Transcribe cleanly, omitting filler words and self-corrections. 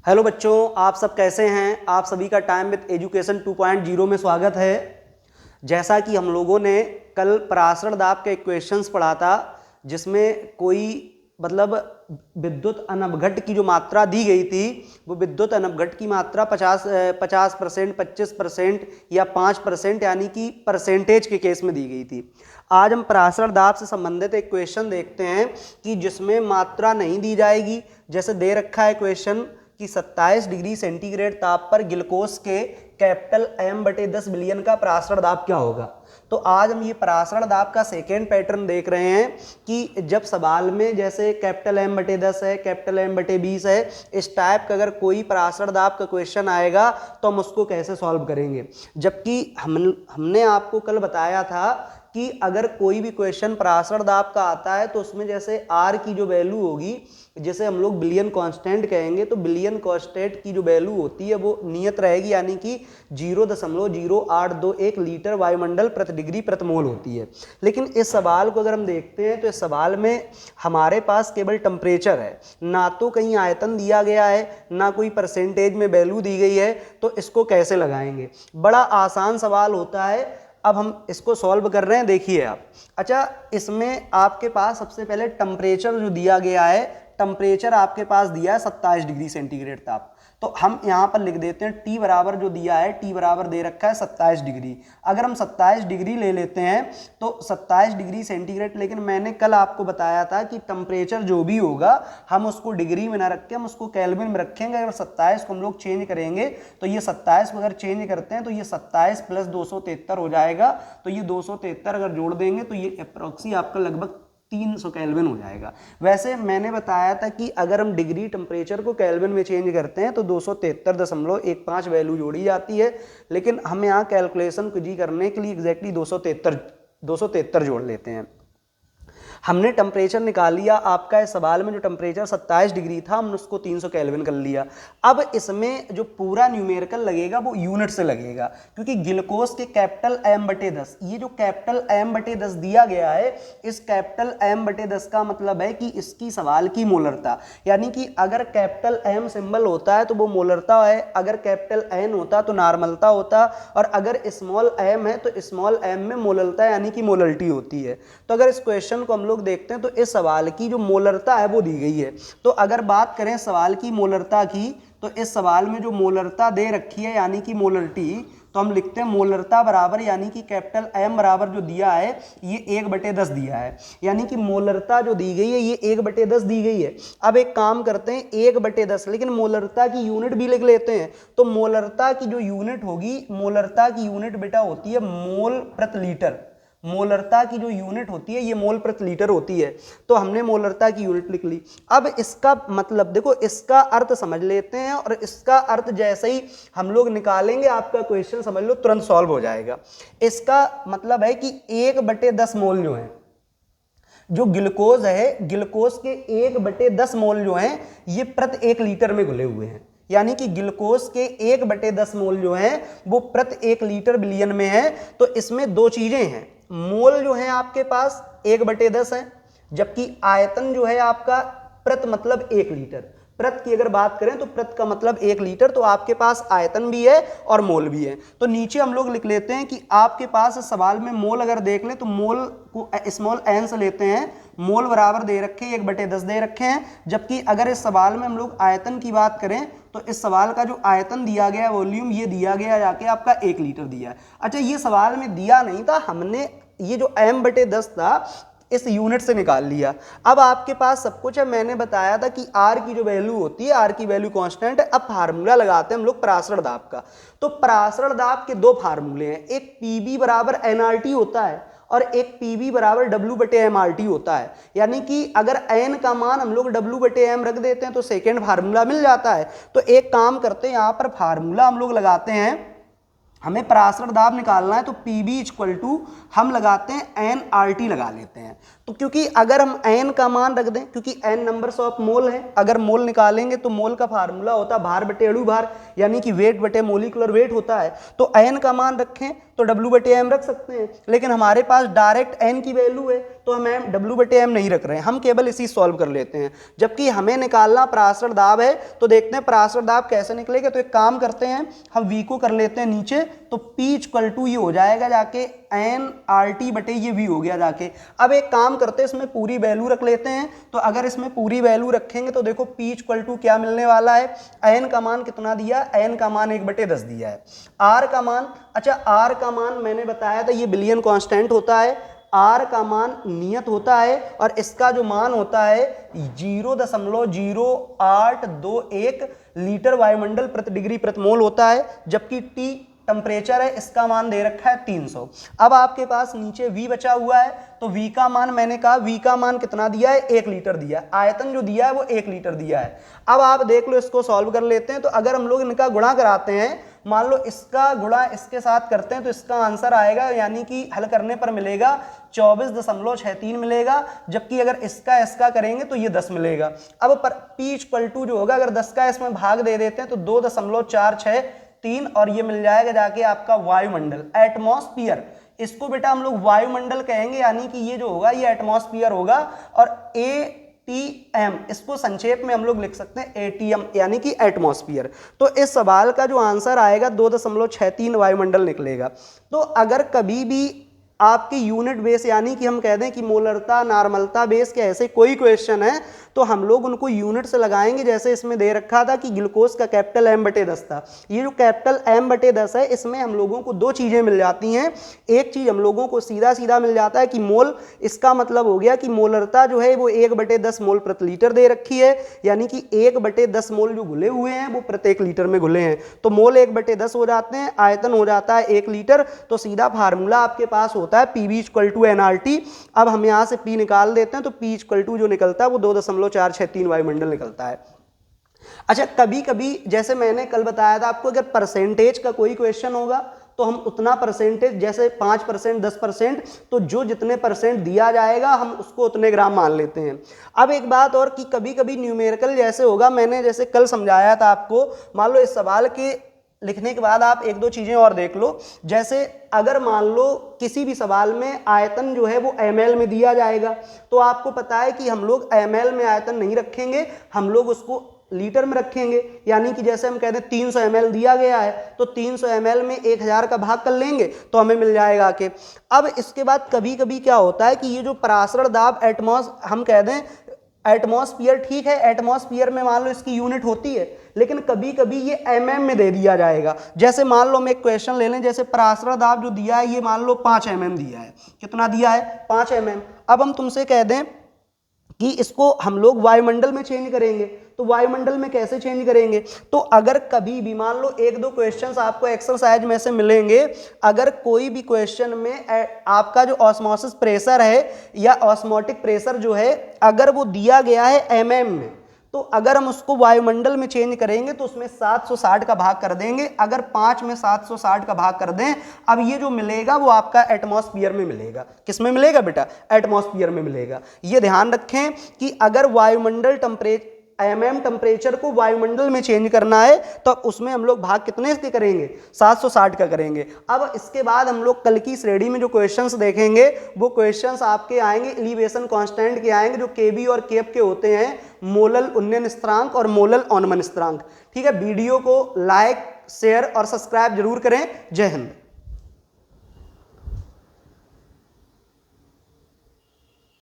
Hello बच्चों, आप सब कैसे हैं। आप सभी का टाइम विद एजुकेशन 2.0 में स्वागत है। जैसा कि हम लोगों ने कल पराशरण दाब के क्वेश्चंस पढ़ा था, जिसमें कोई मतलब विद्युत अनवघट की जो मात्रा दी गई थी, वो विद्युत अनवघट की मात्रा 50%, 25% या 5% यानी कि परसेंटेज के केस में दी गई थी। आज हम पराशरण दाब से संबंधित एक क्वेश्चन देखते हैं कि जिसमें मात्रा नहीं दी जाएगी। जैसे दे रखा है क्वेश्चन कि 27 डिग्री सेंटीग्रेड ताप पर ग्लूकोज के कैपिटल M/10 बिलियन का पराशरण दाब क्या होगा। तो आज हम ये पराशरण दाब का सेकेंड पैटर्न देख रहे हैं कि जब सवाल में जैसे कैपिटल M/10 है, कैपिटल M/20 है, इस टाइप का अगर कोई पराशरण दाब का क्वेश्चन आएगा तो हम उसको कैसे सॉल्व करेंगे। जबकि हमने आपको कल बताया था कि अगर कोई भी क्वेश्चन पराशरण दाब का आता है तो उसमें जैसे R की जो वैल्यू होगी, जैसे हम लोग बिलियन कांस्टेंट कहेंगे, तो बिलियन कांस्टेंट की जो वैल्यू होती है वो नियत रहेगी, यानी कि 0.0821 लीटर वायुमंडल प्रति डिग्री प्रति मोल होती है। लेकिन इस सवाल को अगर हम देखते हैं तो इस सवाल में हमारे पास केवल टेम्परेचर है, ना तो कहीं आयतन दिया गया है, ना कोई परसेंटेज में वैल्यू दी गई है। तो इसको कैसे लगाएंगे। बड़ा आसान सवाल होता है। अब हम इसको सॉल्व कर रहे हैं, देखिए आप। अच्छा, इसमें आपके पास सबसे पहले टेम्परेचर जो दिया गया है, टेम्परेचर आपके पास दिया है 27 डिग्री सेंटीग्रेड ताप। तो हम यहाँ पर लिख देते हैं T बराबर जो दिया है, T बराबर दे रखा है 27 डिग्री। अगर हम 27 डिग्री ले लेते हैं तो 27 डिग्री सेंटीग्रेड, लेकिन मैंने कल आपको बताया था कि टेम्परेचर जो भी होगा हम उसको डिग्री में ना रख के हम उसको केल्विन में रखेंगे। अगर 27 को हम लोग चेंज करेंगे तो ये 27 को अगर चेंज करते हैं तो ये 27 प्लस 273 हो जाएगा। तो ये 273 अगर जोड़ देंगे तो ये अप्रोक्सी आपका लगभग 300 केल्विन हो जाएगा। वैसे मैंने बताया था कि अगर हम डिग्री टेम्परेचर को केल्विन में चेंज करते हैं तो 273.15 वैल्यू जोड़ी जाती है, लेकिन हम यहाँ कैलकुलेशन जी करने के लिए एग्जैक्टली 273 जोड़ लेते हैं। हमने टेम्परेचर निकाल लिया। आपका इस सवाल में जो टेम्परेचर 27 डिग्री था, हमने उसको 300 केल्विन कर लिया। अब इसमें जो पूरा न्यूमेरिकल लगेगा वो यूनिट से लगेगा, क्योंकि ग्लूकोज के कैपिटल M/10, ये जो कैपिटल M/10 दिया गया है, इस कैपिटल M/10 का मतलब है कि इसकी सवाल की मोलरता, यानी कि अगर कैपिटल M सिंबल होता है तो वो मोलरता है, अगर कैपिटल N होता तो नॉर्मलता होता, और अगर स्मॉल m है तो स्मॉल m में मोलरता यानी कि मोलरिटी होती है। तो अगर इस क्वेश्चन को हम लोग देखते हैं तो इस सवाल की जो मोलरता है वो दी गई है। तो अगर बात करें सवाल की मोलरता की, तो इस सवाल में जो मोलरता दे रखी है यानी कि मोलरिटी, तो हम लिखते हैं मोलरता बराबर, यानी कि कैपिटल M बराबर जो दिया है ये 1/10 दिया है, यानी कि मोलरता जो दी गई है ये 1/10 दी गई है। अब एक काम करते हैं 1/10, लेकिन मोलरता की यूनिट भी लिख लेते हैं। तो मोलरता की जो यूनिट होगी, मोलरता की यूनिट बेटा होती है मोल प्रति लीटर। मोलरता की जो यूनिट होती है ये मोल प्रति लीटर होती है। तो हमने मोलरता की यूनिट लिख ली। अब इसका मतलब देखो, इसका अर्थ समझ लेते हैं, और इसका अर्थ जैसे ही हम लोग निकालेंगे आपका क्वेश्चन समझ लो तुरंत सॉल्व हो जाएगा। इसका मतलब है कि 1/10 मोल जो है, जो ग्लूकोज है, ग्लूकोज के 1/10 मोल जो है ये प्रति 1 लीटर में घुले हुए हैं, यानी कि ग्लूकोज के 1/10 मोल जो है वो प्रति 1 लीटर बिलियन में है। तो इसमें दो चीजें हैं, मोल जो है आपके पास 1/10 है, जबकि आयतन जो है आपका प्रति मतलब 1 लीटर। प्रत की अगर बात करें तो प्रत का मतलब 1 लीटर, तो आपके पास आयतन भी है और मोल भी है। तो नीचे हम लोग लिख लेते हैं कि आपके पास इस सवाल में मोल अगर देख लें तो मोल को स्मॉल n से लेते हैं। मोल बराबर दे रखे 1/10 दे रखे हैं, जबकि अगर इस सवाल में हम लोग आयतन की बात करें तो इस सवाल का जो आयतन दिया गया है, वॉल्यूम, ये दिया गया जाके आपका 1 लीटर दिया है। अच्छा, ये सवाल में दिया नहीं था, हमने ये जो M/10 था इस यूनिट से निकाल लिया। अब आपके पास सब कुछ है। मैंने बताया था कि R की जो वैल्यू होती है, R की वैल्यू कांस्टेंट है। अब फार्मूला लगाते हैं हम लोग पराशरण दाब का। तो पराशरण दाब के दो फार्मूले हैं, एक PV बराबर nRT होता है और एक PV बराबर W/mRT होता है। यानी कि अगर n का मान हम लोग W/m रख देते हैं तो सेकेंड फार्मूला मिल जाता है। तो एक काम करते हैं, यहाँ पर फार्मूला हम लोग लगाते हैं। हमें पराशरण दाब निकालना है तो PV इक्वल टू हम लगाते हैं nRT लगा लेते हैं। तो क्योंकि अगर हम n का मान रख दें, क्योंकि n नंबर्स ऑफ मोल है, अगर मोल निकालेंगे तो मोल का फार्मूला होता है भार बटे अणु भार, यानी कि वेट बटे मोलिकुलर वेट होता है। तो n का मान रखें तो W/m रख सकते हैं, लेकिन हमारे पास डायरेक्ट n की वैल्यू है तो हम W/m नहीं रख रहे हैं, हम केवल इसी सॉल्व कर लेते हैं। जबकि हमें निकालना पराशर दाब है, तो देखते हैं पराशर दाब कैसे निकलेगा। तो एक काम करते हैं, हम V को कर लेते हैं नीचे, तो P = ये हो जाएगा जाके nRT बटे ये V हो गया जाके। अब एक काम करते हैं, इसमें पूरी वैल्यू रख लेते हैं। तो अगर इसमें पूरी वैल्यू रखेंगे तो देखो P = क्या मिलने वाला है, n का मान कितना दिया, n का मान 1/10 दिया है। R का मान, अच्छा R का मान मैंने बताया था ये बिलियन कांस्टेंट होता है, R का मान नियत होता है और इसका जो मान होता है 0.0821 लीटर वायुमंडल प्रति डिग्री प्रति मोल होता है। जबकि T टेम्परेचर है, इसका मान दे रखा है 300। अब आपके पास नीचे V बचा हुआ है, तो V का मान मैंने कहा V का मान कितना दिया है, 1 लीटर दिया है, आयतन जो दिया है वो 1 लीटर दिया है। अब आप देख लो, इसको सॉल्व कर लेते हैं। तो अगर हम लोग इनका गुणा कराते हैं, मान लो इसका गुणा इसके साथ करते हैं, तो इसका आंसर आएगा, यानी कि हल करने पर मिलेगा 24.63 मिलेगा। जबकि अगर इसका करेंगे तो ये 10 मिलेगा। अब P = जो होगा, अगर 10 का इसमें भाग दे देते हैं तो 2.463 और ये मिल जाएगा जाके आपका वायुमंडल, एटमॉस्फियर। इसको बेटा हम लोग वायुमंडल कहेंगे, यानी कि ये जो होगा ये एटमॉस्फियर होगा। और ATM, इसको संक्षेप में हम लोग लिख सकते हैं ATM, यानी कि एटमॉस्फियर। तो इस सवाल का जो आंसर आएगा 2.63 वायुमंडल निकलेगा। तो अगर कभी भी आपकी यूनिट बेस, यानी कि हम कह दें कि मोलरता, नॉर्मलता बेस के ऐसे कोई क्वेश्चन है, तो हम लोग उनको यूनिट से लगाएंगे। जैसे इसमें दे रखा था कि ग्लूकोज का कैपिटल M/10 था, ये जो कैपिटल M/10 है, इसमें हम लोगों को दो चीज़ें मिल जाती हैं। एक चीज़ हम लोगों को सीधा सीधा मिल जाता है कि मोल, इसका मतलब हो गया कि मोलरता जो है वो 1/10 मोल प्रति लीटर दे रखी है, यानी कि 1/10 मोल जो घुले हुए हैं वो प्रत्येक लीटर में घुले हैं, तो मोल 1/10 हो जाते हैं, आयतन हो जाता है 1 लीटर। तो सीधा फार्मूला आपके पास होता है PV = nRT। अब हम यहाँ से P निकाल देते हैं, तो P = जो निकलता है वो 2.463 वायुमंडल निकलता है। अच्छा, कभी कभी जैसे मैंने कल बताया था आपको, अगर परसेंटेज का कोई क्वेश्चन होगा तो हम उतना परसेंटेज, जैसे 5%, 10%, तो जो जितने परसेंट दिया जाएगा हम उसको उतने ग्राम मान लेते हैं। अब एक बात और कि कभी कभी न्यूमेरिकल जैसे होगा, मैंने जैसे कल समझाया था आपको, मान लो इस सवाल के लिखने के बाद आप एक दो चीज़ें और देख लो। जैसे अगर मान लो किसी भी सवाल में आयतन जो है वो ml में दिया जाएगा, तो आपको पता है कि हम लोग ml में आयतन नहीं रखेंगे, हम लोग उसको लीटर में रखेंगे। यानी कि जैसे हम कहते हैं 300 ml दिया गया है, तो 300 ml में 1000 का भाग कर लेंगे तो हमें मिल जाएगा कि। अब इसके बाद कभी कभी क्या होता है कि ये जो पराशर दाब हम कह दें एटमॉस्फियर, ठीक है, एटमॉस्फियर में मान लो इसकी यूनिट होती है, लेकिन कभी कभी ये mm में दे दिया जाएगा। जैसे मान लो हम एक क्वेश्चन ले लें, जैसे पराशर दाब जो दिया है ये मान लो 5 mm दिया है। कितना दिया है? 5 mm। अब हम तुमसे कह दें कि इसको हम लोग वायुमंडल में चेंज करेंगे, तो वायुमंडल में कैसे चेंज करेंगे? तो अगर कभी भी मान लो एक दो क्वेश्चंस आपको एक्सरसाइज में से मिलेंगे, अगर कोई भी क्वेश्चन में आपका जो ऑस्मोसिस प्रेशर है या ऑस्मोटिक प्रेशर जो है, अगर वो दिया गया है mm में, तो अगर हम उसको वायुमंडल में चेंज करेंगे तो उसमें 760 का भाग कर देंगे। अगर 5 में 760 का भाग कर दें, अब ये जो मिलेगा वो आपका एटमॉस्फियर में मिलेगा। किस में मिलेगा बेटा? एटमॉस्फियर में मिलेगा। ये ध्यान रखें कि अगर वायुमंडल टेम्परेचर को वायुमंडल में चेंज करना है तो उसमें हम लोग भाग कितने के करेंगे? 760 का करेंगे। अब इसके बाद हम लोग कल की श्रेणी में जो क्वेश्चंस देखेंगे वो क्वेश्चंस आपके आएंगे एलिवेशन कांस्टेंट के आएंगे, जो केबी और केप के होते हैं, मोलल उन्नयन स्थिरांक और मोलल अवनमन स्थिरांक। ठीक है, वीडियो को लाइक, शेयर और सब्सक्राइब जरूर करें। जय हिंद।